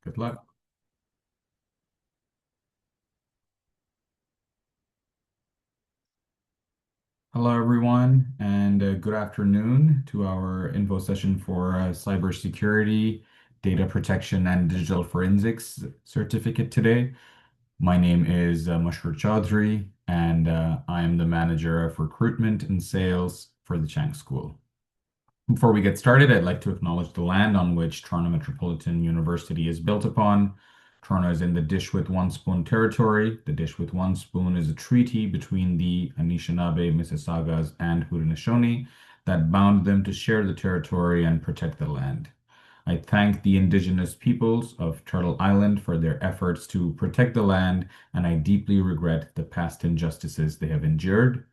Good luck. Hello, everyone, and good afternoon to our info session for cybersecurity, data protection, and digital forensics certificate today. My name is Mashhur Chaudhry, and I am the manager of recruitment and sales for the Chang School. Before we get started, I'd like to acknowledge the land on which Toronto Metropolitan University is built upon. Toronto is in the Dish with One Spoon territory. The Dish with One Spoon is a treaty between the Anishinaabe, Mississaugas, and Haudenosaunee that bound them to share the territory and protect the land. I thank the Indigenous peoples of Turtle Island for their efforts to protect the land, and I deeply regret the past injustices they have endured.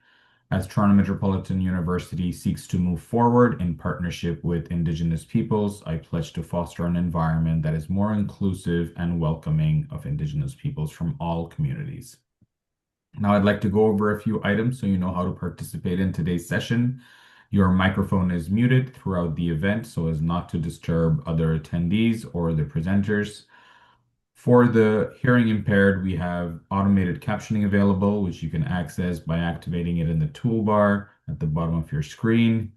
As Toronto Metropolitan University seeks to move forward in partnership with Indigenous peoples, I pledge to foster an environment that is more inclusive and welcoming of Indigenous peoples from all communities. Now, I'd like to go over a few items so you know how to participate in today's session. Your microphone is muted throughout the event so as not to disturb other attendees or the presenters. For the hearing impaired, we have automated captioning available, which you can access by activating it in the toolbar at the bottom of your screen.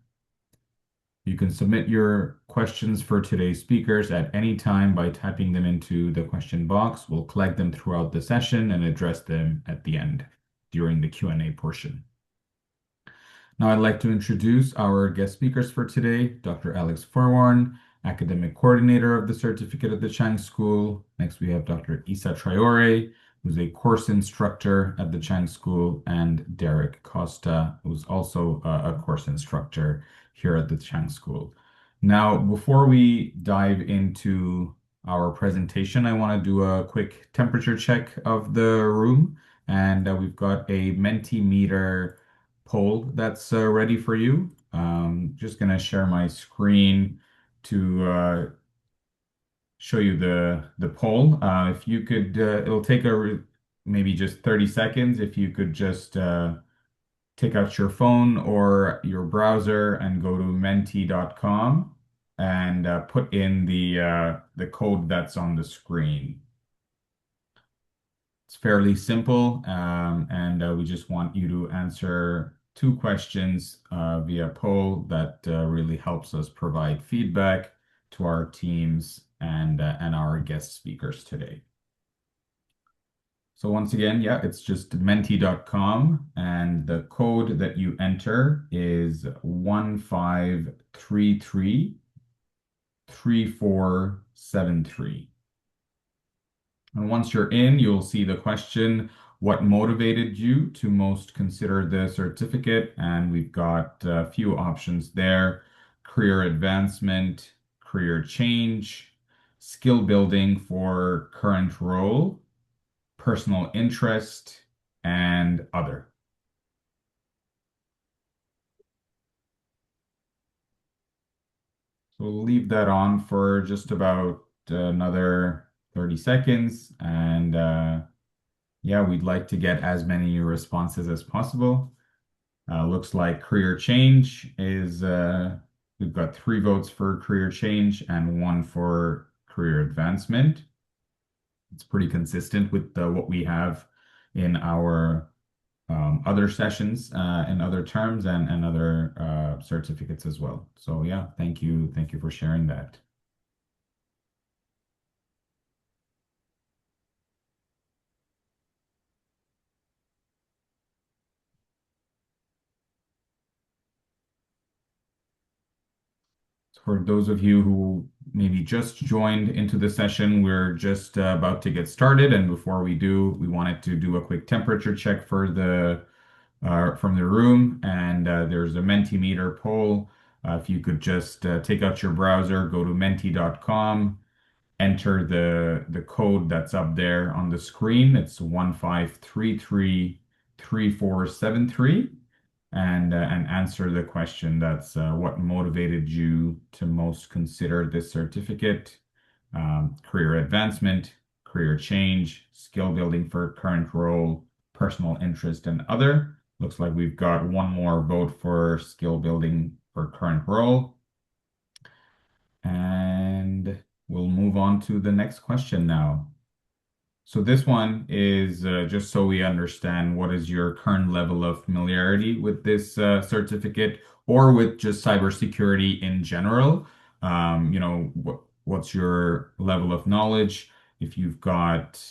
You can submit your questions for today's speakers at any time by typing them into the question box. We'll collect them throughout the session and address them at the end during the Q&A portion. Now I'd like to introduce our guest speakers for today, Dr. Alex Forwarn, Academic Coordinator of the Certificate at the Chang School. Next, we have Dr. Isa Traore, who's a course instructor at the Chang School, and Derek Costa, who's also a course instructor here at the Chang School. Now, before we dive into our presentation, I want to do a quick temperature check of the room. And we've got a Mentimeter poll that's ready for you. Just going to share my screen to show you the poll. If you could, it'll take maybe just 30 seconds. If you could just take out your phone or your browser and go to menti.com and put in the code that's on the screen. It's fairly simple, and we just want you to answer two questions via poll that really helps us provide feedback to our teams and our guest speakers today. So once again, yeah, it's just menti.com, and the code that you enter is 15333473. And once you're in, you'll see the question, what motivated you to most consider the certificate? And we've got a few options there: career advancement, career change, skill building for current role, personal interest, and other. So we'll leave that on for just about another 30 seconds. And yeah, we'd like to get as many responses as possible. Looks like career change is, we've got 3 votes for career change and 1 for career advancement. It's pretty consistent with what we have in our other sessions and other terms and other certificates as well. So yeah, thank you. Thank you for sharing that. For those of you who maybe just joined into the session, we're just about to get started. And before we do, we wanted to do a quick temperature check for the from the room. And there's a Mentimeter poll. If you could just take out your browser, go to menti.com, enter the code that's up there on the screen. It's 15333473, and answer the question that's what motivated you to most consider this certificate: career advancement, career change, skill building for current role, personal interest, and other. Looks like we've got one more vote for skill building for current role. And we'll move on to the next question now. So this one is just so we understand what is your current level of familiarity with this certificate or with just cybersecurity in general. What's your level of knowledge? If you've got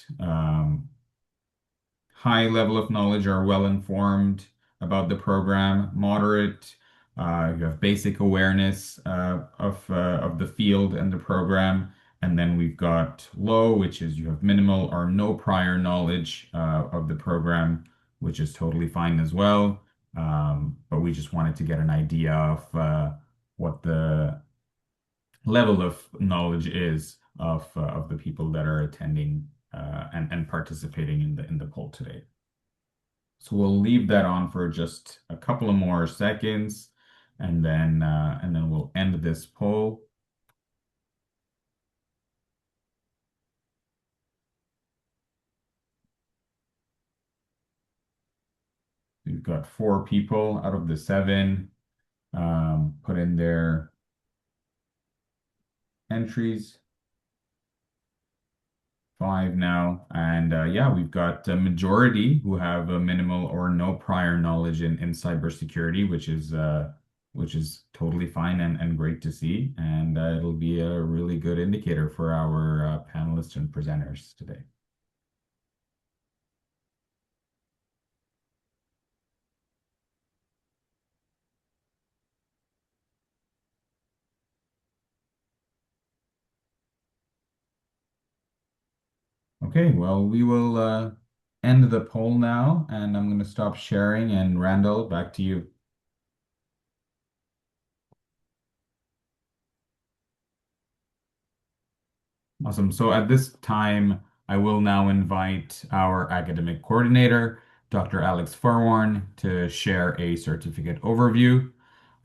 high level of knowledge, are well informed about the program, moderate, you have basic awareness of the field and the program, and then we've got low, which is you have minimal or no prior knowledge of the program, which is totally fine as well. But we just wanted to get an idea of what the level of knowledge is of the people that are attending and participating in the poll today. So we'll leave that on for just a couple of more seconds, and then we'll end this poll. We've got four people out of the seven put in their entries. Five now, and yeah, we've got a majority who have a minimal or no prior knowledge in cybersecurity, which is totally fine and great to see, and it'll be a really good indicator for our panelists and presenters today. Okay, well, we will end the poll now, and I'm going to stop sharing. And Randall, back to you. Awesome. So at this time, I will now invite our academic coordinator, Dr. Alex Farwarn, to share a certificate overview.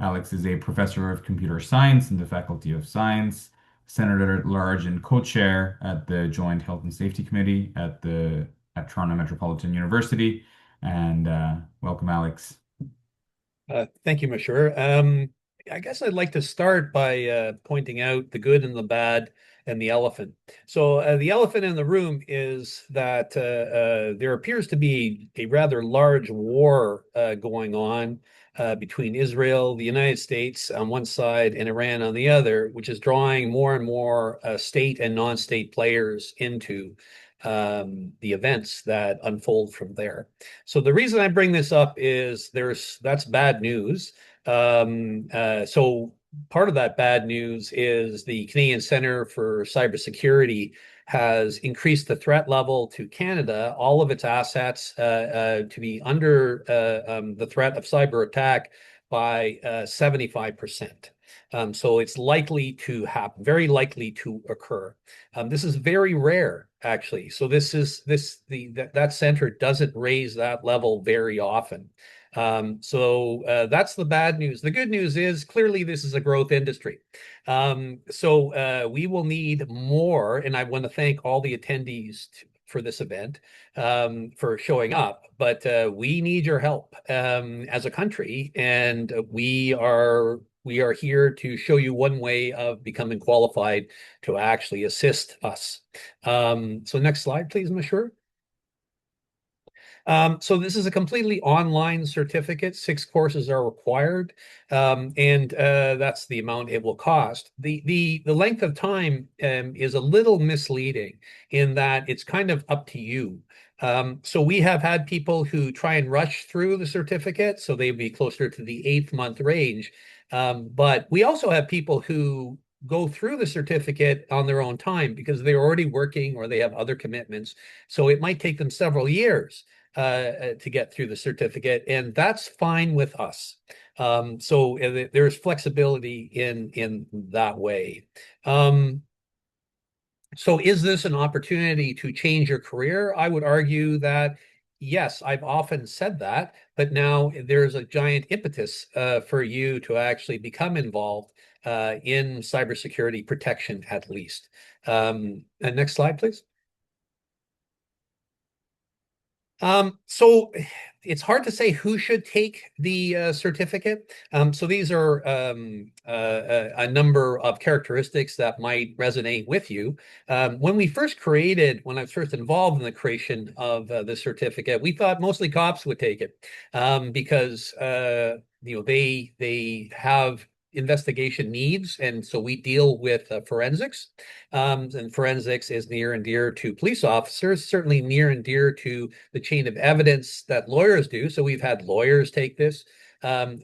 Alex is a professor of computer science in the Faculty of Science, senator at large and co-chair at the Joint Health and Safety Committee at Toronto Metropolitan University. And welcome, Alex. Thank you, Mashur. I guess I'd like to start by pointing out the good and the bad and the elephant. So the elephant in the room is that there appears to be a rather large war going on between Israel, the United States on one side, and Iran on the other, which is drawing more and more state and non-state players into the events that unfold from there. So the reason I bring this up is that's bad news. So part of that bad news is the Canadian Centre for Cybersecurity has increased the threat level to Canada, all of its assets to be under the threat of cyber attack by 75%. So it's likely to happen, very likely to occur. This is very rare, actually. So that center doesn't raise that level very often. So that's the bad news. The good news is clearly this is a growth industry. So we will need more, and I want to thank all the attendees for this event for showing up. But we need your help as a country, and we are here to show you one way of becoming qualified to actually assist us. So next slide, please, Mashur. So this is a completely online certificate. 6 courses are required, and that's the amount it will cost. The length of time is a little misleading in that it's kind of up to you. So we have had people who try and rush through the certificate, so they'd be closer to the 8th month range. But we also have people who go through the certificate on their own time because they're already working or they have other commitments. So it might take them several years to get through the certificate, and that's fine with us. So there's flexibility in that way. So is this an opportunity to change your career? I would argue that yes, I've often said that, but now there's a giant impetus for you to actually become involved in cybersecurity protection, at least. And next slide, please. So it's hard to say who should take the certificate. So these are a number of characteristics that might resonate with you. When I was first involved in the creation of the certificate, we thought mostly cops would take it because they have investigation needs, and so we deal with forensics. And forensics is near and dear to police officers, certainly near and dear to the chain of evidence that lawyers do. So we've had lawyers take this. But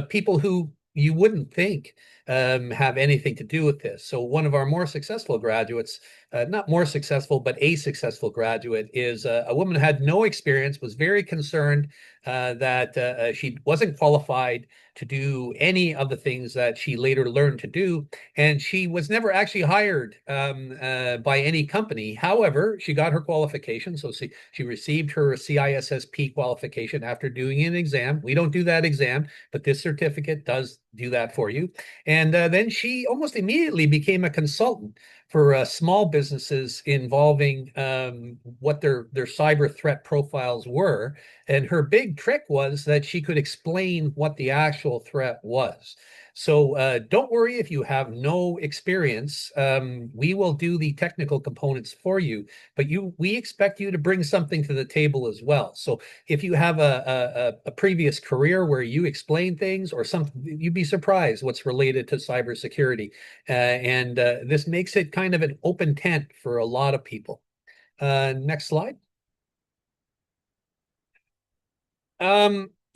people who you wouldn't think have anything to do with this. So one of our more successful graduates, not more successful, but a successful graduate, is a woman who had no experience, was very concerned that she wasn't qualified to do any of the things that she later learned to do, and she was never actually hired by any company. However, she got her qualification. So she received her CISSP qualification after doing an exam. We don't do that exam, but this certificate does do that for you. And then she almost immediately became a consultant for small businesses involving what their cyber threat profiles were. And her big trick was that she could explain what the actual threat was. So don't worry if you have no experience. We will do the technical components for you, but we expect you to bring something to the table as well. So if you have a previous career where you explain things or something, you'd be surprised what's related to cybersecurity. And this makes it kind of an open tent for a lot of people. Next slide.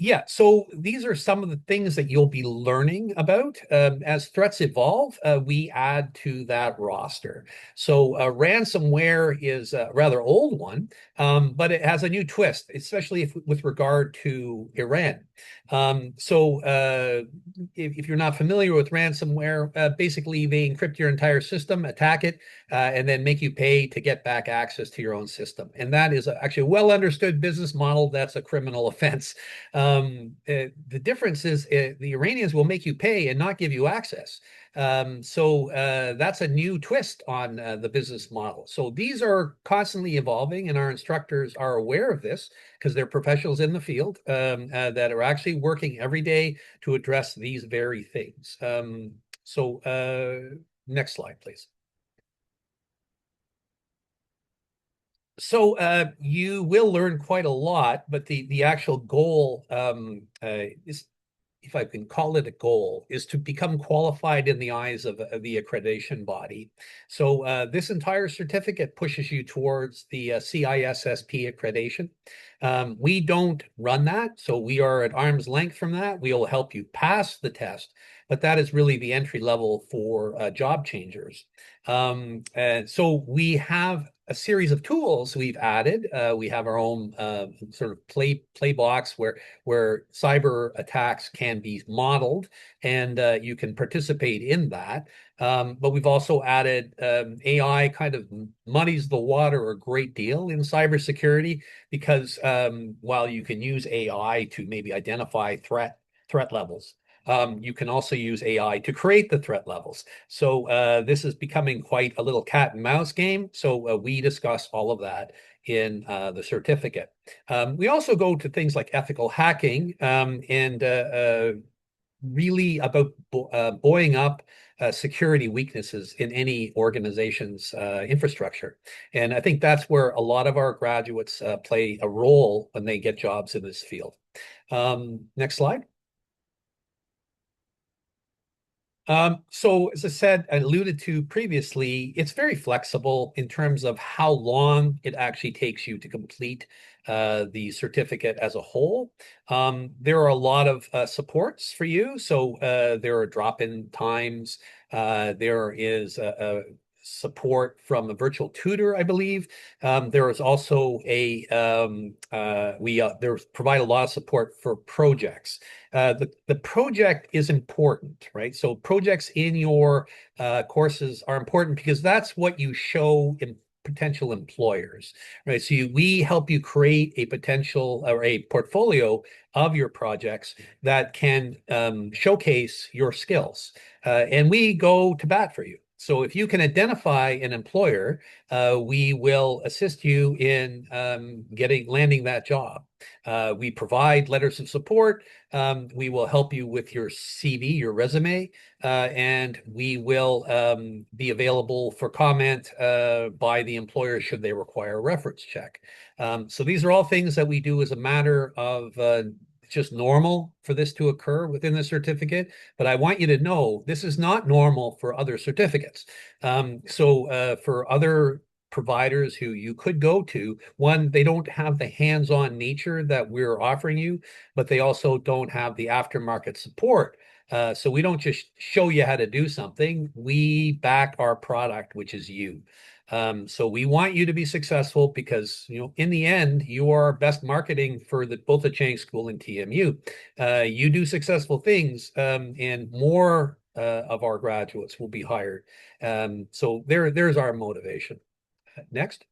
Yeah, so these are some of the things that you'll be learning about. As threats evolve, we add to that roster. So ransomware is a rather old one, but it has a new twist, especially with regard to Iran. If you're not familiar with ransomware, basically they encrypt your entire system, attack it, and then make you pay to get back access to your own system. And that is actually a well understood business model. That's a criminal offense. The difference is the Iranians will make you pay and not give you access. That's a new twist on the business model. So these are constantly evolving, and our instructors are aware of this because they're professionals in the field that are actually working every day to address these very things. Next slide, please. So you will learn quite a lot, but the actual goal is, if I can call it a goal, is to become qualified in the eyes of the accreditation body. So this entire certificate pushes you towards the CISSP accreditation. We don't run that, so we are at arm's length from that. We will help you pass the test, but that is really the entry level for job changers. And so we have a series of tools we've added. We have our own sort of play box where cyber attacks can be modeled, and you can participate in that. But we've also added AI kind of muddies the water a great deal in cybersecurity because while you can use AI to maybe identify threat levels, you can also use AI to create the threat levels. So this is becoming quite a little cat and mouse game. So we discuss all of that in the certificate. We also go to things like ethical hacking and really about buoying up security weaknesses in any organization's infrastructure. And I think that's where a lot of our graduates play a role when they get jobs in this field. Next slide. So as I said, I alluded to previously, it's very flexible in terms of how long it actually takes you to complete the certificate as a whole. There are a lot of supports for you. So there are drop-in times. There is a support from a virtual tutor, I believe. There is also we provide a lot of support for projects. The project is important, right? So projects in your courses are important because that's what you show in potential employers, right? So we help you create a potential or a portfolio of your projects that can showcase your skills, and we go to bat for you. So if you can identify an employer, we will assist you in landing that job. We provide letters of support. We will help you with your CV, your resume, and we will be available for comment by the employer should they require a reference check. So these are all things that we do as a matter of just normal for this to occur within the certificate. But I want you to know this is not normal for other certificates. For other providers who you could go to, one, they don't have the hands-on nature that we're offering you, but they also don't have the aftermarket support. So we don't just show you how to do something. We back our product, which is you. So we want you to be successful because, in the end, you are our best marketing for both the Chang School and TMU. You do successful things, and more of our graduates will be hired. So there's our motivation. Next.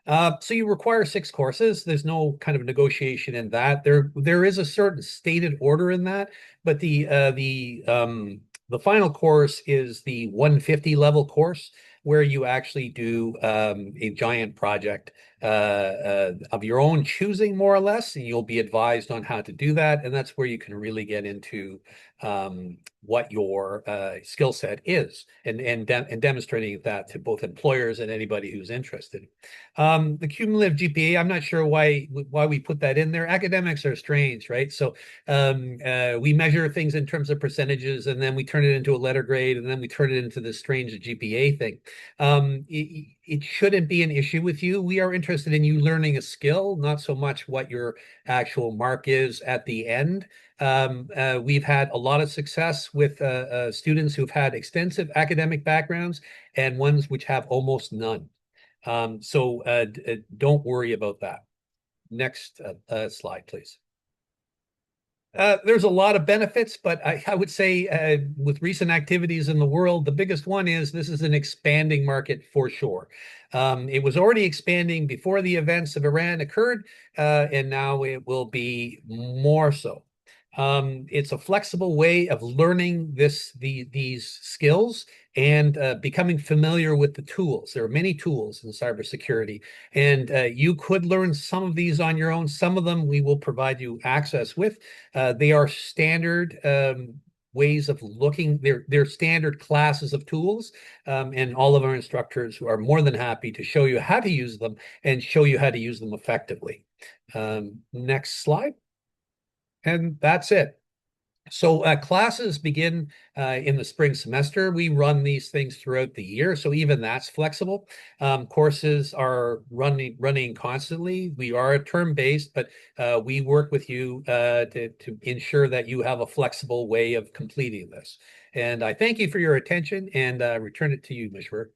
So you require 6 courses. There's no kind of negotiation in that. There is a certain stated order in that, but the final course is the 150 level course where you actually do a giant project of your own choosing, more or less, and you'll be advised on how to do that. And that's where you can really get into what your skill set is, and demonstrating that to both employers and anybody who's interested. The cumulative GPA, I'm not sure why we put that in there. Academics are strange, right? So we measure things in terms of percentages, and then we turn it into a letter grade, and then we turn it into this strange GPA thing. It shouldn't be an issue with you. We are interested in you learning a skill, not so much what your actual mark is at the end. We've had a lot of success with students who've had extensive academic backgrounds and ones which have almost none. So don't worry about that. Next slide, please. There's a lot of benefits, but I would say with recent activities in the world, the biggest one is this is an expanding market for sure. It was already expanding before the events of Iran occurred, and now it will be more so. It's a flexible way of learning these skills and becoming familiar with the tools. There are many tools in cybersecurity, and you could learn some of these on your own. Some of them we will provide you access with. They are standard ways of looking. They're standard classes of tools, and all of our instructors are more than happy to show you how to use them and show you how to use them effectively. Next slide. And that's it. So classes begin in the spring semester. We run these things throughout the year, so even that's flexible. Courses are running constantly. We are term-based, but we work with you to ensure that you have a flexible way of completing this. And I thank you for your attention and return it to you, Mishra.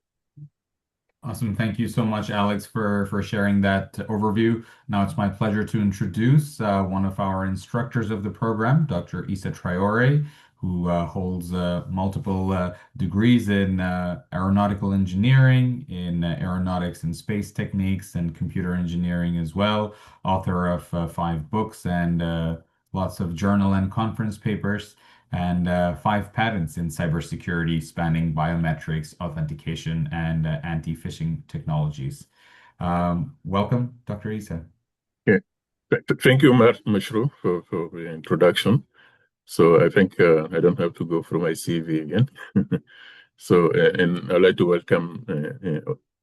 Awesome. Thank you so much, Alex, for sharing that overview. Now it's my pleasure to introduce one of our instructors of the program, Dr. Issa Traore, who holds multiple degrees in aeronautical engineering, in aeronautics and space techniques, and computer engineering as well. Author of 5 books and lots of journal and conference papers, and 5 patents in cybersecurity spanning biometrics, authentication, and anti-phishing technologies. Welcome, Dr. Issa. Yeah. Thank you, Mashru, for the introduction. So I think I don't have to go through my CV again. So, and I'd like to welcome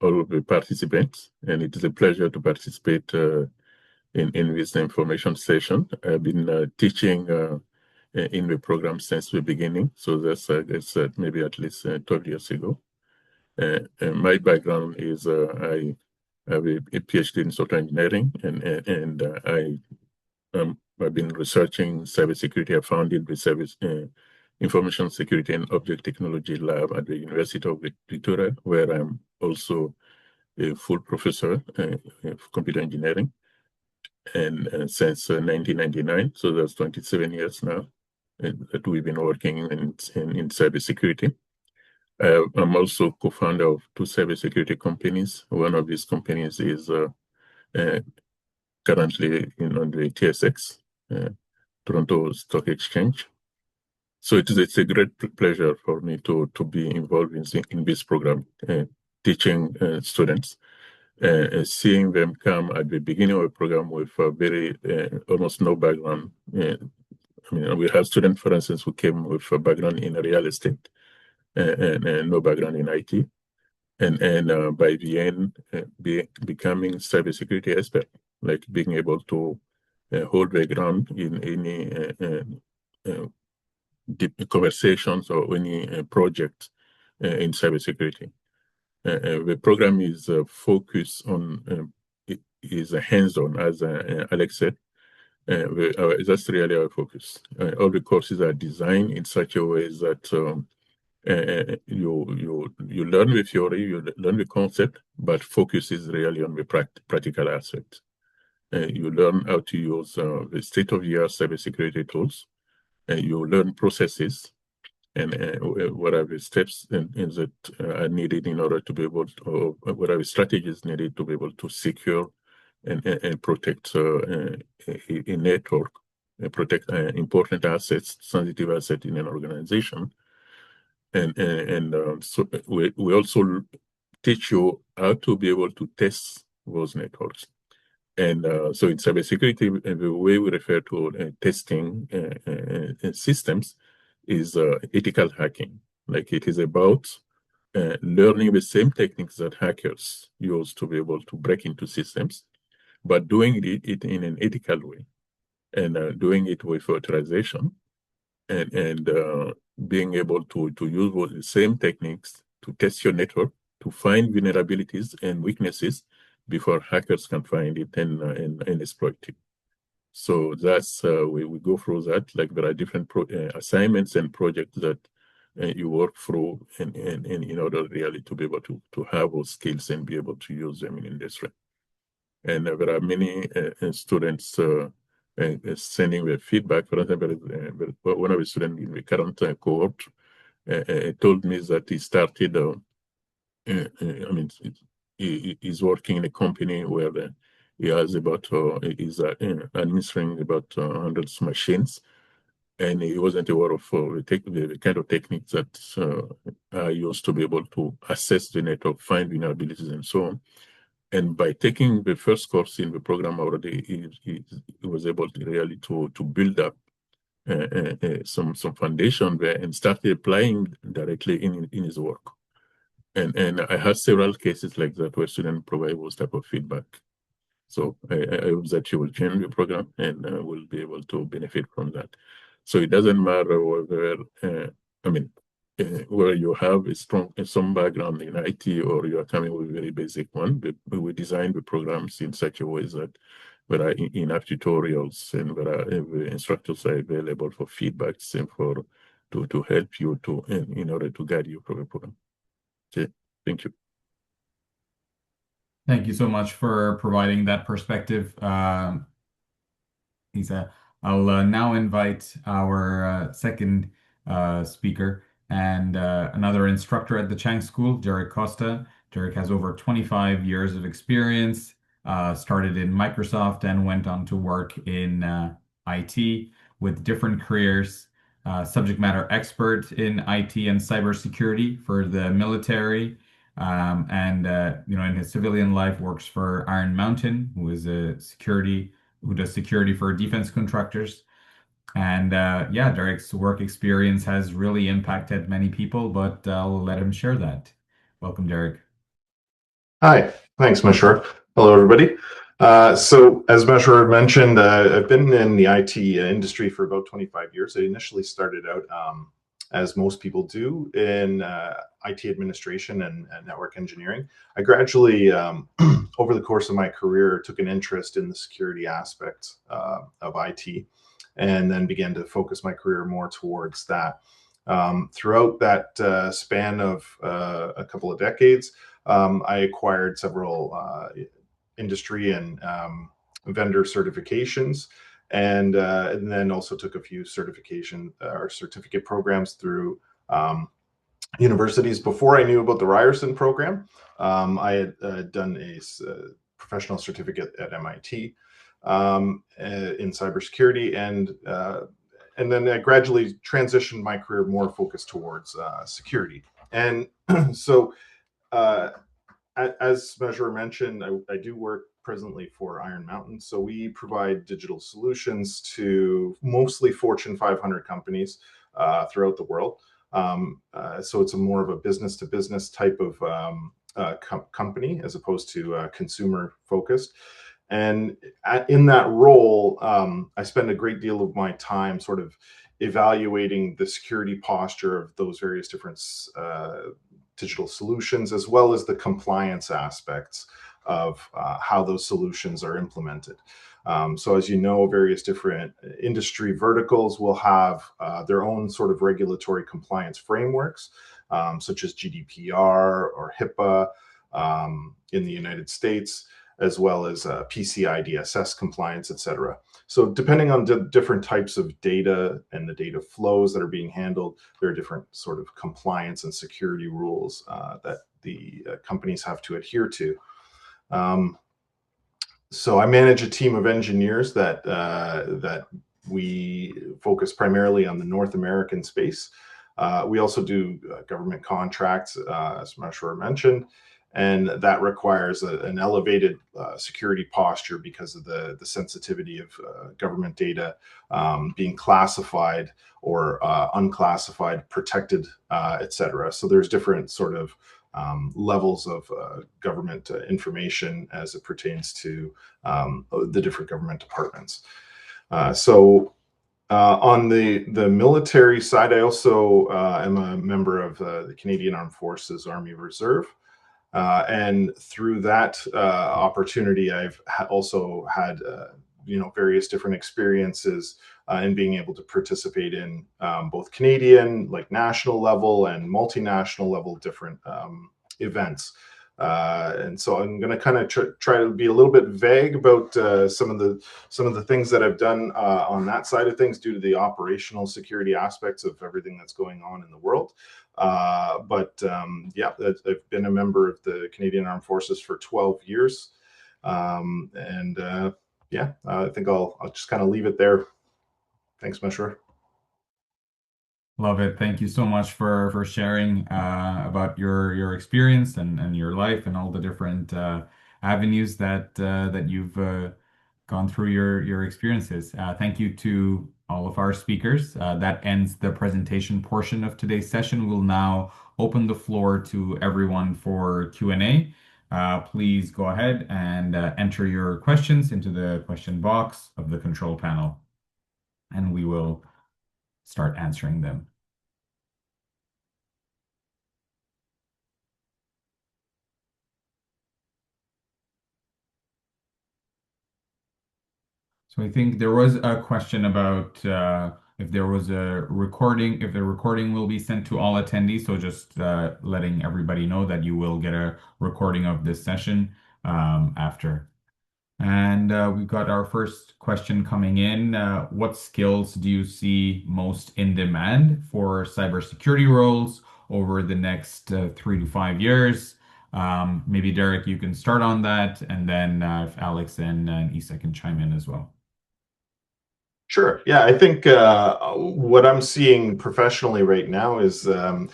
all of the participants, and it is a pleasure to participate in this information session. I've been teaching in the program since the beginning, so that's I guess maybe at least 12 years ago. And my background is I have a PhD in software engineering, and I've been researching cybersecurity. I founded the Service Information Security and Object Technology Lab at the University of Victoria, where I'm also a full professor of computer engineering, and since 1999, so that's 27 years now that we've been working in cybersecurity. I'm also co-founder of 2 cybersecurity companies. One of these companies is currently on the TSX, Toronto Stock Exchange. So it's a great pleasure for me to be involved in this program, teaching students, seeing them come at the beginning of the program with very almost no background. I mean, we have students, for instance, who came with a background in real estate and no background in IT, and by the end, becoming cybersecurity expert, like being able to hold the ground in any deep conversations or any project in cybersecurity. The program is focused on is hands-on, as Alex said. That's really our focus. All the courses are designed in such a way that you learn the theory, you learn the concept, but focus is really on the practical aspect. You learn how to use the state-of-the-art cybersecurity tools. You learn processes and what are the steps that are needed in order to be able to, or what are the strategies needed to be able to secure and protect a network, protect important assets, sensitive assets in an organization. So we also teach you how to be able to test those networks. And so in cybersecurity, the way we refer to testing systems is ethical hacking. Like it is about learning the same techniques that hackers use to be able to break into systems, but doing it in an ethical way and doing it with authorization and being able to use the same techniques to test your network, to find vulnerabilities and weaknesses before hackers can find it and exploit it. So that's we go through that. Like there are different assignments and projects that you work through in order really to be able to have those skills and be able to use them in industry. And there are many students sending their feedback. For example, one of the students in the current cohort told me that he started, I mean, he's working in a company where he has about, he's administering about hundreds of machines, and he wasn't aware of the kind of techniques that are used to be able to assess the network, find vulnerabilities, and so on. And by taking the first course in the program already, he was able to really to build up some foundation there and started applying directly in his work. And I had several cases like that where students provide those type of feedback. So I hope that you will join the program and will be able to benefit from that. So it doesn't matter whether, I mean, where you have some background in IT or you are coming with a very basic one. We design the programs in such a way that there are enough tutorials and there are instructors are available for feedbacks and to help you in order to guide you through the program. Okay, thank you. Thank you so much for providing that perspective, Lisa. I'll now invite our second speaker and another instructor at the Chang School, Derek Costa. Derek has over 25 years of experience, started in Microsoft and went on to work in IT with different careers, subject matter expert in IT and cybersecurity for the military. And in his civilian life, works for Iron Mountain, who does security for defense contractors. And yeah, Derek's work experience has really impacted many people, but I'll let him share that. Welcome, Derek. Hi, thanks, Mashur. Hello, everybody. So as Mashur mentioned, I've been in the IT industry for about 25 years. I initially started out, as most people do, in IT administration and network engineering. I gradually, over the course of my career, took an interest in the security aspect of IT, and then began to focus my career more towards that. Throughout that span of a couple of decades, I acquired several industry and vendor certifications, and then also took a few certification or certificate programs through universities. Before I knew about the Ryerson program, I had done a professional certificate at MIT in cybersecurity, and and then I gradually transitioned my career more focused towards security. And so, as Measure mentioned, I do work presently for Iron Mountain. So we provide digital solutions to mostly Fortune 500 companies throughout the world. So it's a more of a business to business type of company as opposed to consumer focused. And in that role, I spend a great deal of my time sort of evaluating the security posture of those various different digital solutions, as well as the compliance aspects of how those solutions are implemented. So as you know, various different industry verticals will have their own sort of regulatory compliance frameworks, such as GDPR or HIPAA in the United States, as well as PCI DSS compliance, et cetera. So depending on different types of data and the data flows that are being handled, there are different sort of compliance and security rules that the companies have to adhere to. So I manage a team of engineers that we focus primarily on the North American space. We also do government contracts, as Mashur mentioned, and that requires an elevated security posture because of the sensitivity of government data being classified or unclassified, protected, et cetera. So there's different sort of levels of government information as it pertains to the different government departments. On the military side, I also am a member of the Canadian Armed Forces Army Reserve. And through that opportunity, I've also had various different experiences in being able to participate in both Canadian, like national level, and multinational level different events. And so I'm going to kind of try to be a little bit vague about some of the things that I've done on that side of things due to the operational security aspects of everything that's going on in the world. Yeah, I've been a member of the Canadian Armed Forces for 12 years. Yeah, I think I'll just kind of leave it there. Thanks, Meshra. Love it. Thank you so much for sharing about your experience and your life and all the different avenues that you've gone through your experiences. Thank you to all of our speakers. That ends the presentation portion of today's session. We'll now open the floor to everyone for Q&A. Please go ahead and enter your questions into the question box of the control panel, and we will start answering them. So I think there was a question about if there was a recording, if the recording will be sent to all attendees. So just letting everybody know that you will get a recording of this session after. And we've got our first question coming in. What skills do you see most in demand for cybersecurity roles over the next 3 to 5 years? Maybe Derek, you can start on that, and then if Alex and Isa can chime in as well. Sure. Yeah, I think what I'm seeing professionally right now is an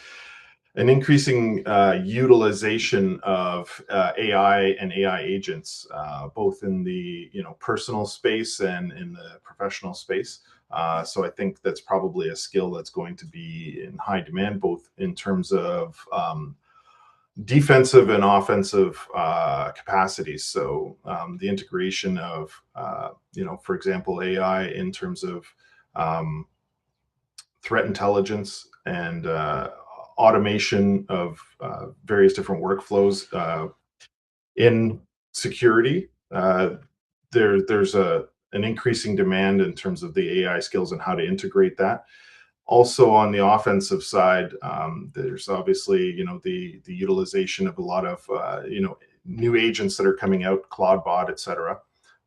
increasing utilization of AI and AI agents, both in the personal space and in the professional space. So I think that's probably a skill that's going to be in high demand, both in terms of defensive and offensive capacities. So the integration of, for example, AI in terms of threat intelligence and automation of various different workflows in security. There's an increasing demand in terms of the AI skills and how to integrate that. Also on the offensive side, there's obviously the utilization of a lot of new agents that are coming out, CloudBot, et cetera,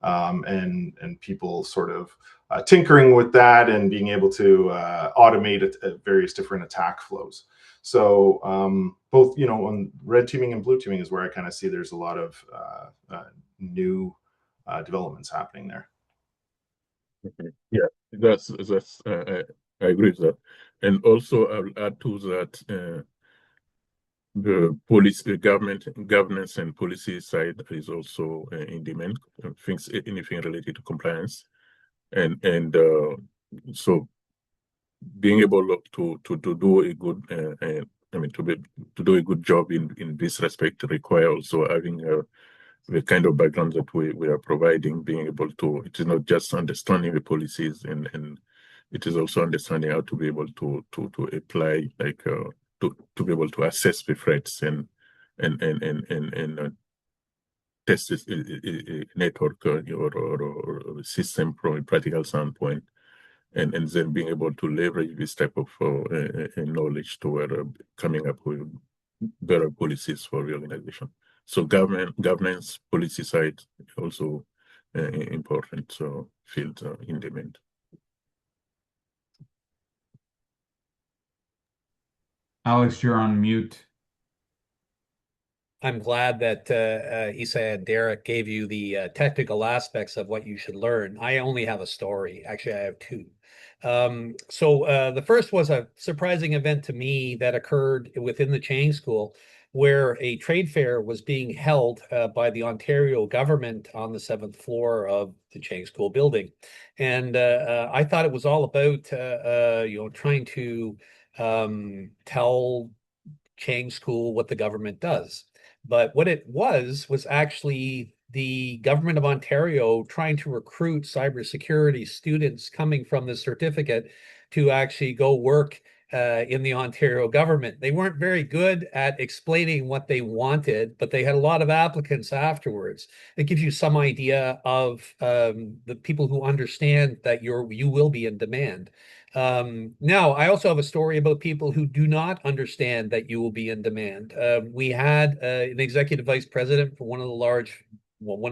and people sort of tinkering with that and being able to automate various different attack flows. So both on red teaming and blue teaming is where I kind of see there's a lot of new developments happening there. Yeah, I agree with that. And also, I'll add to that the police, the governance and policy side is also in demand. Things, anything related to compliance, and so being able to do a good, to do a good job in this respect require also having the kind of background that we are providing, being able to, it is not just understanding the policies, and it is also understanding how to be able to apply, like to be able to assess the threats and test a network or a system from a practical standpoint, and then being able to leverage this type of knowledge toward coming up with better policies for the organization. So governance policy side also important field in demand. Alex, you're on mute. I'm glad that Isa and Derek gave you the technical aspects of what you should learn. I only have a story. Actually, I have two. So the first was a surprising event to me that occurred within the Chang School, where a trade fair was being held by the Ontario government on the seventh floor of the Chang School building. And I thought it was all about, trying to tell Chang School what the government does. But what it was actually the government of Ontario trying to recruit cybersecurity students coming from the certificate to actually go work in the Ontario government. They weren't very good at explaining what they wanted, but they had a lot of applicants afterwards. It gives you some idea of the people who understand that you will be in demand. Now, I also have a story about people who do not understand that you will be in demand. We had an executive vice president for one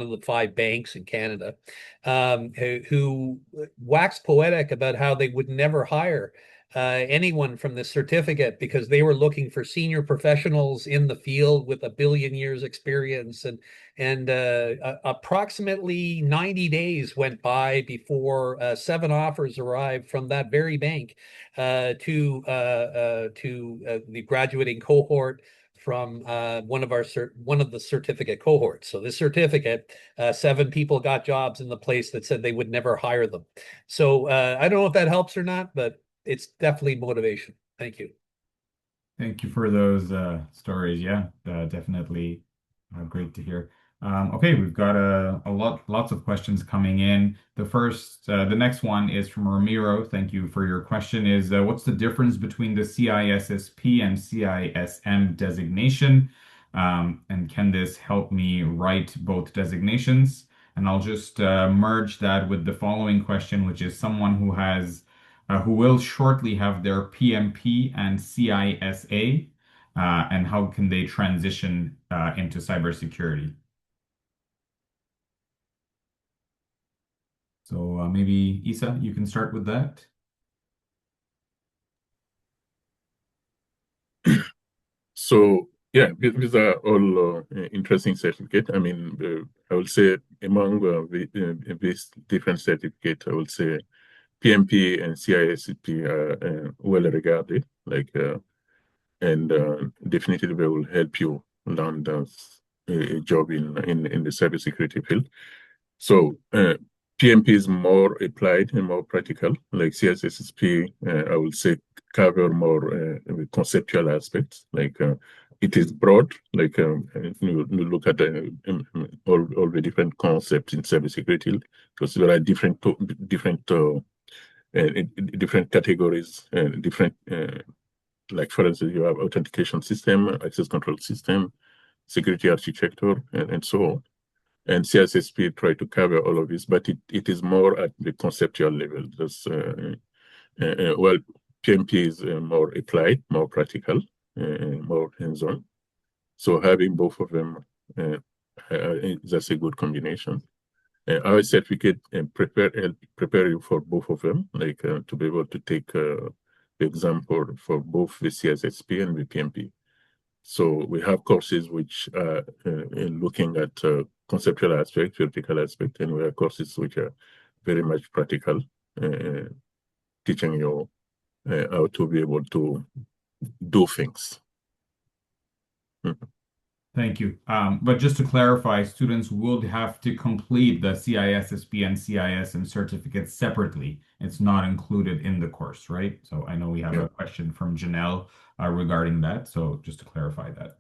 of the five banks in Canada, who waxed poetic about how they would never hire anyone from this certificate because they were looking for senior professionals in the field with a billion years experience, and approximately 90 days went by before 7 offers arrived from that very bank to the graduating cohort from one of the certificate cohorts. So this certificate, 7 people got jobs in the place that said they would never hire them. So I don't know if that helps or not, but it's definitely motivation. Thank you. Thank you for those stories. Yeah, definitely great to hear. Okay, we've got lots of questions coming in. The next one is from Ramiro. Thank you for your question. Is what's the difference between the CISSP and CISM designation? And can this help me write both designations? And I'll just merge that with the following question, which is someone who will shortly have their PMP and CISA, and how can they transition into cybersecurity? So maybe Isa, you can start with that. So yeah, these are all interesting certificates. I mean, I would say among these different certificates, I would say PMP and CISP are well regarded, and definitely they will help you land a job in the cybersecurity field. So PMP is more applied and more practical, like CISSP, I would say cover more conceptual aspects, it is broad, you look at all the different concepts in cybersecurity, because there are different categories and different, like for instance, you have authentication system, access control system, security architecture, and so on. And CISSP try to cover all of this, but it is more at the conceptual level. Well, PMP is more applied, more practical, more hands-on. So having both of them, that's a good combination. Our certificate prepare you for both of them, to be able to take the exam for both the CISSP and the PMP. So we have courses which are looking at conceptual aspect, theoretical aspect, and we have courses which are very much practical. teaching you how to be able to do things. Thank you. But just to clarify, students would have to complete the CISSP and CISM certificates separately. It's not included in the course, right? So I know we have Yeah. a question from Janelle regarding that. So just to clarify that.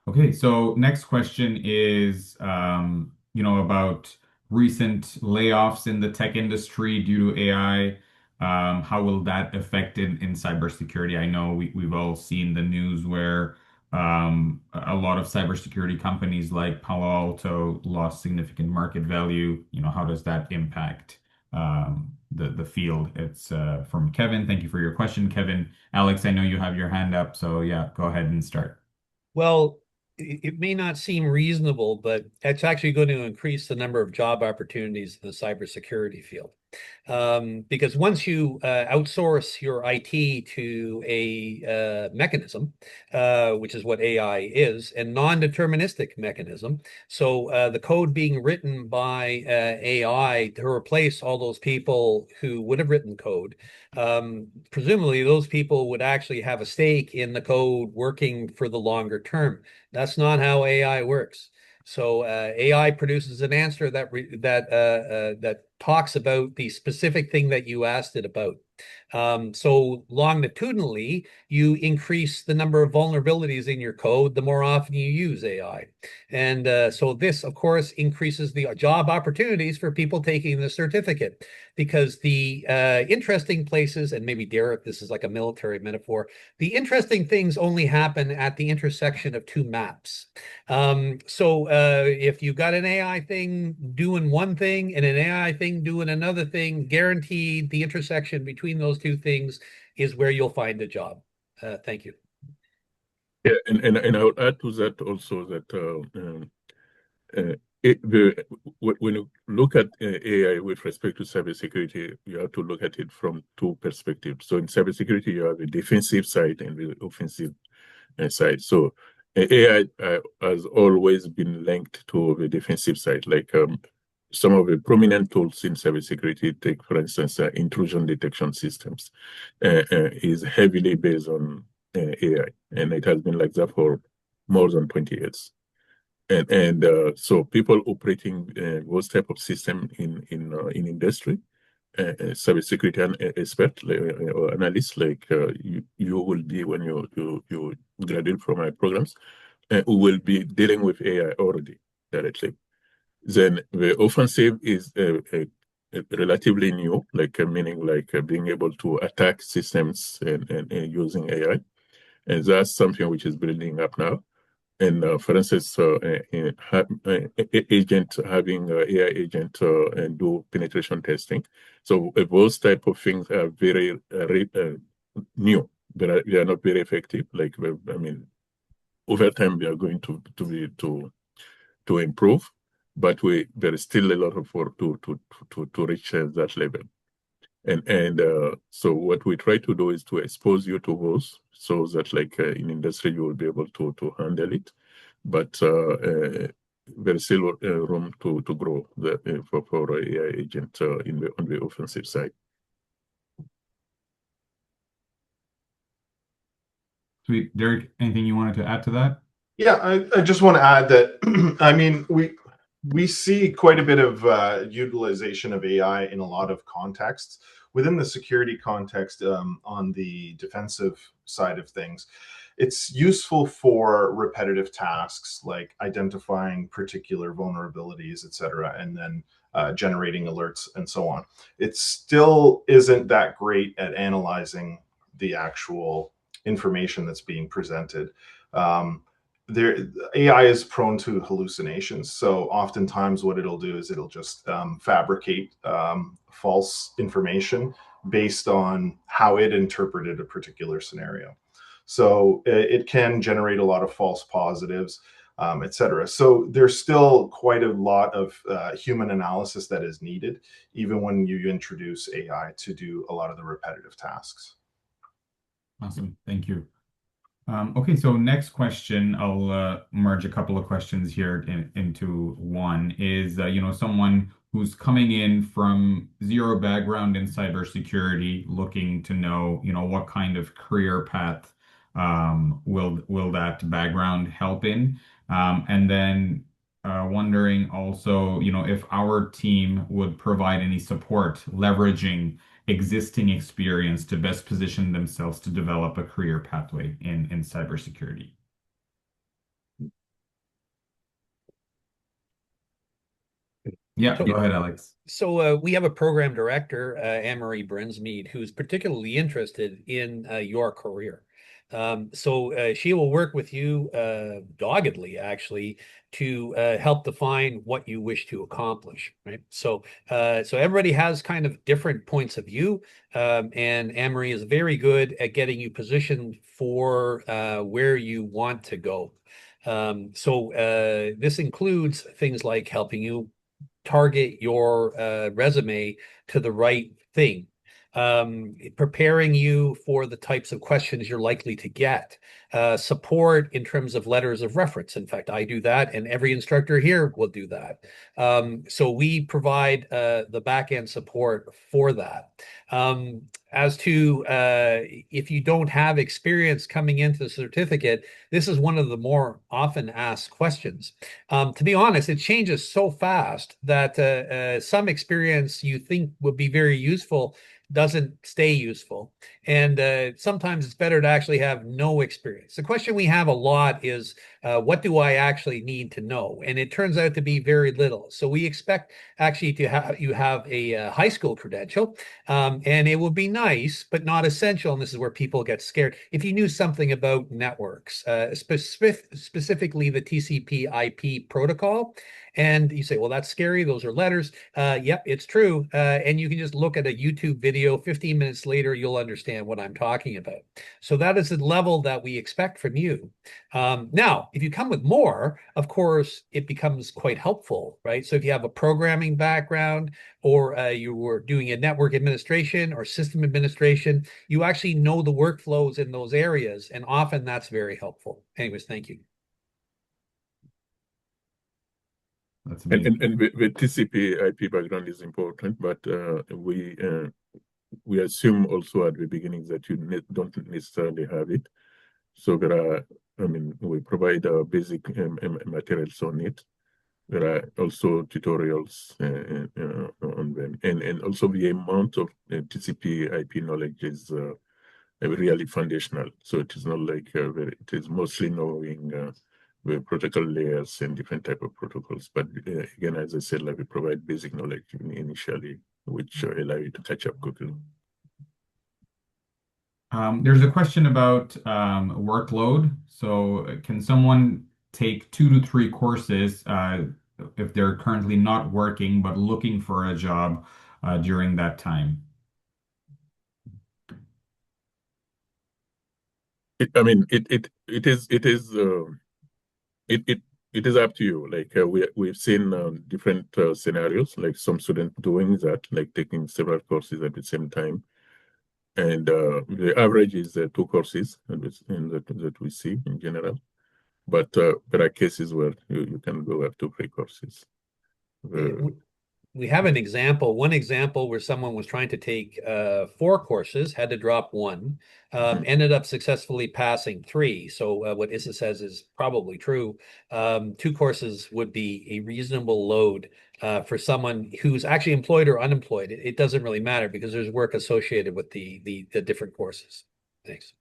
Okay, so next question is, about recent layoffs in the tech industry due to AI. How will that affect in cybersecurity? I know we've all seen the news where a lot of cybersecurity companies like Palo Alto lost significant market value. How does that impact the field? It's from Kevin. Thank you for your question, Kevin. Alex, I know you have your hand up, so yeah, go ahead and start. Well, it may not seem reasonable, but it's actually going to increase the number of job opportunities in the cybersecurity field. Because once you outsource your IT to a mechanism, which is what AI is, and non-deterministic mechanism, so the code being written by AI to replace all those people who would have written code, presumably those people would actually have a stake in the code working for the longer term. That's not how AI works. So AI produces an answer that talks about the specific thing that you asked it about. So longitudinally, you increase the number of vulnerabilities in your code the more often you use AI. And so this, of course, increases the job opportunities for people taking the certificate because the interesting places, and maybe Derek, this is like a military metaphor, the interesting things only happen at the intersection of two maps. So if you got an AI thing doing one thing and an AI thing doing another thing, guaranteed the intersection between those two things is where you'll find a job. Thank you. Yeah, and I would add to that also that uh, when you look at AI with respect to cybersecurity, you have to look at it from two perspectives. So in cybersecurity, you have the defensive side and the offensive side. So AI has always been linked to the defensive side. Like some of the prominent tools in cybersecurity, take for instance, intrusion detection systems, is heavily based on AI, and it has been like that for more than 20 years. And so people operating those type of system in industry, cybersecurity expert or analyst like you will be when you graduate from my programs, who will be dealing with AI already directly. Then the offensive is relatively new, like meaning like being able to attack systems and using AI, and that's something which is building up now. And for instance, agent having AI agent and do penetration testing. So those type of things are very new. They are not very effective. Like I mean, over time they are going to improve, but there is still a lot of work to reach that level. And so what we try to do is to expose you to those so that like in industry you will be able to handle it, but there is still room to grow for AI agent on the offensive side. Sweet. Derek, anything you wanted to add to that? Yeah, I just want to add that I mean we see quite a bit of utilization of AI in a lot of contexts. Within the security context, on the defensive side of things, it's useful for repetitive tasks like identifying particular vulnerabilities, etc., and then generating alerts and so on. It still isn't that great at analyzing the actual information that's being presented. There AI is prone to hallucinations, so oftentimes what it'll do is it'll just fabricate false information based on how it interpreted a particular scenario. So it can generate a lot of false positives, etc. So there's still quite a lot of human analysis that is needed, even when you introduce AI to do a lot of the repetitive tasks. Awesome. Thank you. Okay, so next question, I'll merge a couple of questions here into one is, someone who's coming in from zero background in cybersecurity, looking to know, what kind of career path will that background help in? And then wondering also, if our team would provide any support, leveraging existing experience to best position themselves to develop a career pathway in cybersecurity. Yeah, So go ahead, Alex. So we have a program director, Anne-Marie Brinsmead, who's particularly interested in your career. So she will work with you doggedly, actually, to help define what you wish to accomplish. Right. So everybody has kind of different points of view, and Anne-Marie is very good at getting you positioned for where you want to go. So this includes things like helping you target your resume to the right thing, preparing you for the types of questions you're likely to get, support in terms of letters of reference. In fact, I do that, and every instructor here will do that. So we provide the back end support for that. As to if you don't have experience coming into the certificate, this is one of the more often asked questions. To be honest, it changes so fast that some experience you think would be very useful doesn't stay useful. And sometimes it's better to actually have no experience. The question we have a lot is, what do I actually need to know? And it turns out to be very little. So we expect actually to have you have a high school credential, and it would be nice, but not essential. And this is where people get scared. If you knew something about networks, specifically the TCP/IP protocol, and you say, well, that's scary. Those are letters. Yep, it's true. And you can just look at a YouTube video. 15 minutes later, you'll understand what I'm talking about. So that is the level that we expect from you. Now, if you come with more, of course, it becomes quite helpful, right? So if you have a programming background, or you were doing a network administration or system administration, you actually know the workflows in those areas. And often that's very helpful. Anyways, thank you. That's And, amazing. and the TCP IP background is important, but we assume also at the beginning that you don't necessarily have it. So there are, we provide basic materials on it. There are also tutorials on them, and also the amount of TCP IP knowledge is really foundational. So it is not like it is mostly knowing the protocol layers and different type of protocols. But again, as I said, like we provide basic knowledge initially, which allow you to catch up quickly. There's a question about workload. So can someone take 2 to 3 courses if they're currently not working but looking for a job during that time? It is up to you. Like we've seen different scenarios, like some students doing that, like taking several courses at the same time. And the average is 2 courses that we see in general. But there are cases where you can go up to 3 courses. We have an example, one example where someone was trying to take 4 courses, had to drop one, ended up successfully passing 3. So what Issa says is probably true. 2 courses would be a reasonable load for someone who's actually employed or unemployed. It doesn't really matter because there's work associated with the different courses. Thanks.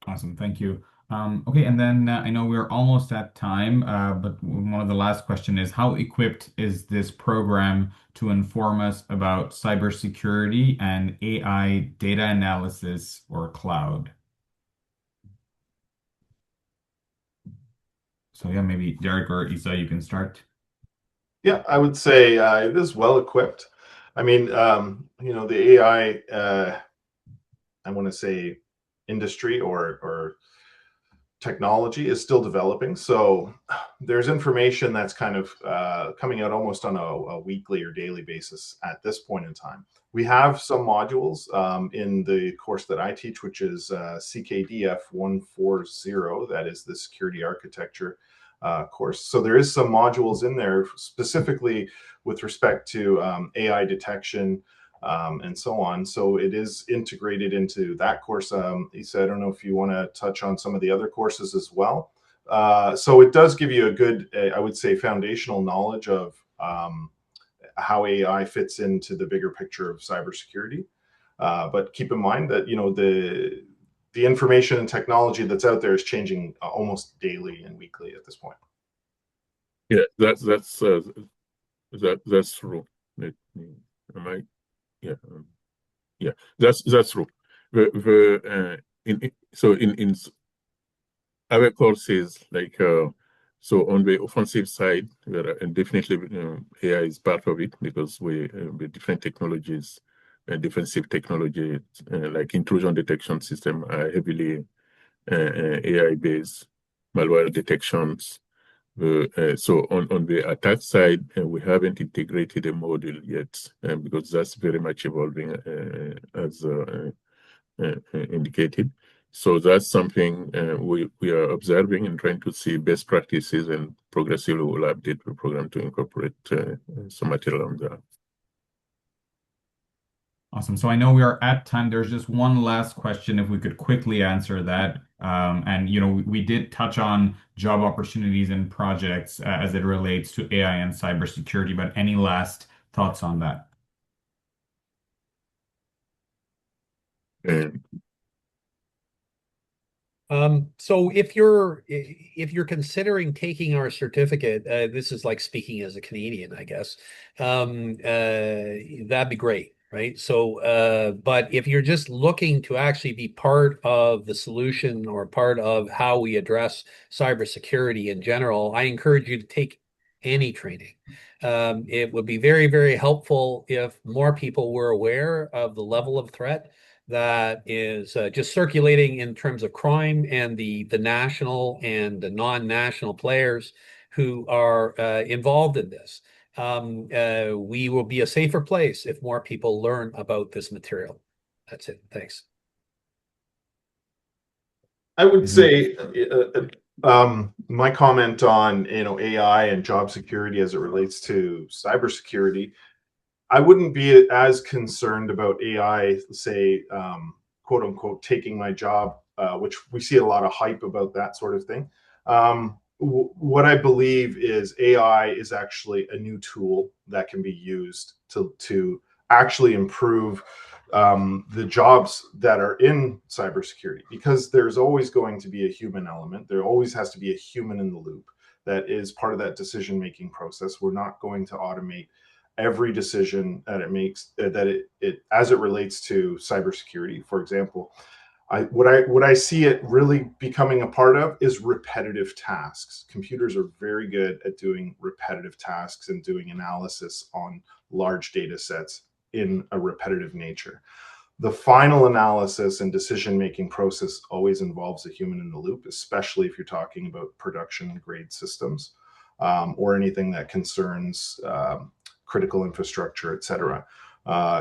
Awesome, thank you. Okay, and then I know we're almost at time, but one of the last question is, how equipped is this program to inform us about cybersecurity and AI data analysis or cloud? So yeah, maybe Derek or Isa, you can start. Yeah, I would say it is well equipped. I mean, the AI, I want to say industry or technology is still developing. So there's information that's kind of coming out almost on a weekly or daily basis at this point in time. We have some modules in the course that I teach, which is CKDF 140. That is the security architecture course. So there is some modules in there specifically with respect to AI detection and so on. So it is integrated into that course. Lisa, I don't know if you want to touch on some of the other courses as well. So it does give you a good, I would say, foundational knowledge of how AI fits into the bigger picture of cybersecurity. But keep in mind that the information and technology that's out there is changing almost daily and weekly at this point. Yeah, that's true. Am I? Yeah, yeah, that's true. In our courses, like so on the offensive side, and definitely AI is part of it because with different technologies and defensive technology like intrusion detection system are heavily AI based malware detections. So on the attack side, we haven't integrated a module yet because that's very much evolving as indicated. So that's something we are observing and trying to see best practices, and progressively we'll update the program to incorporate some material on that. Awesome. So I know we are at time. There's just one last question, if we could quickly answer that. And we did touch on job opportunities and projects as it relates to AI and cybersecurity, but any last thoughts on that? And So if you're considering taking our certificate, this is like speaking as a Canadian, I guess. That'd be great, right? So, but if you're just looking to actually be part of the solution or part of how we address cybersecurity in general, I encourage you to take any training. It would be very, very helpful if more people were aware of the level of threat that is just circulating in terms of crime and the national and the non-national players who are involved in this. We will be a safer place if more people learn about this material. That's it. Thanks. I would say my comment on AI and job security as it relates to cybersecurity, I wouldn't be as concerned about AI, say, quote unquote, taking my job, which we see a lot of hype about that sort of thing. What I believe is AI is actually a new tool that can be used to actually improve the jobs that are in cybersecurity, because there's always going to be a human element. There always has to be a human in the loop that is part of that decision making process. We're not going to automate every decision that it makes as it relates to cybersecurity. For example, what I see it really becoming a part of is repetitive tasks. Computers are very good at doing repetitive tasks and doing analysis on large data sets in a repetitive nature. The final analysis and decision-making process always involves a human in the loop, especially if you're talking about production grade systems or anything that concerns critical infrastructure, et cetera.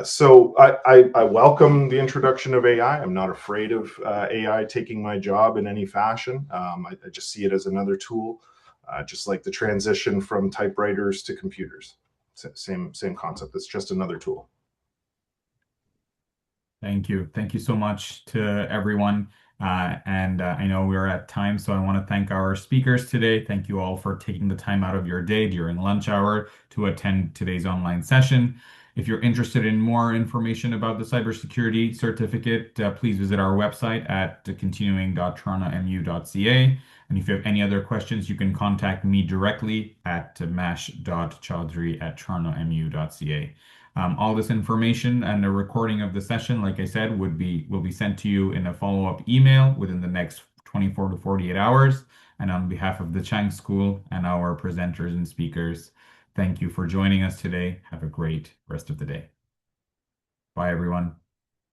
So I welcome the introduction of AI. I'm not afraid of AI taking my job in any fashion. I just see it as another tool, just like the transition from typewriters to computers. Same concept. It's just another tool. Thank you. Thank you so much to everyone. I know we're at time, so I want to thank our speakers today. Thank you all for taking the time out of your day during lunch hour to attend today's online session. If you're interested in more information about the cybersecurity certificate, please visit our website at continuing.torontomu.ca. And if you have any other questions, you can contact me directly at mash.chaudhry@torontomu.ca. All this information and a recording of the session, like I said, will be sent to you in a follow-up email within the next 24 to 48 hours. And on behalf of the Chang School and our presenters and speakers, thank you for joining us today. Have a great rest of the day. Bye, everyone.